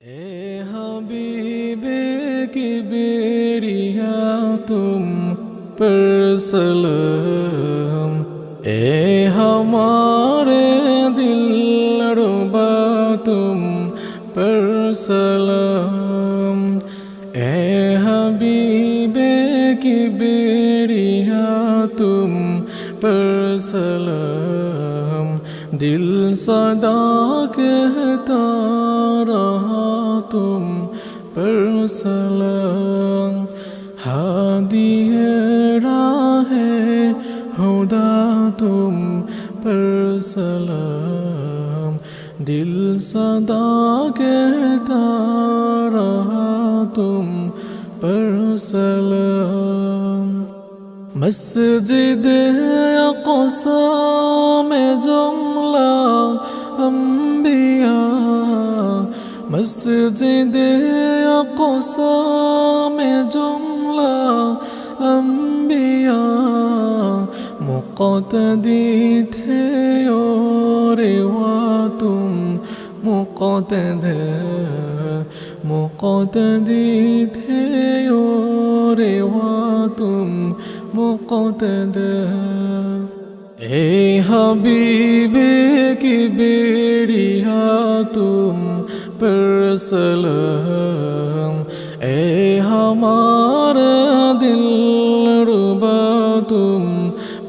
ए हबीबे की बेड़िया तुम पर सलाम। ए हमारे दिल रुबा तुम पर सलाम। ए हबीबे की बेड़िया तुम पर सलाम। दिल सदा कहता रहा तुम पर सलाम। हादी राहे हुदा तुम पर सलाम। दिल सदा कहता रहा तुम पर सलाम। मस्जिद अक़सा में जुमला अंबिया, मस्जिद अक़सा में जुमला अंबिया मुक़तदी थे और वा तुम मुक़तदी थे और वा तुम मुक़तदा। ए हबीबे की बेड़िया तुम पर सलाम। ए हमारा दिल रुबा तुम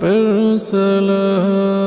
पर सलाम।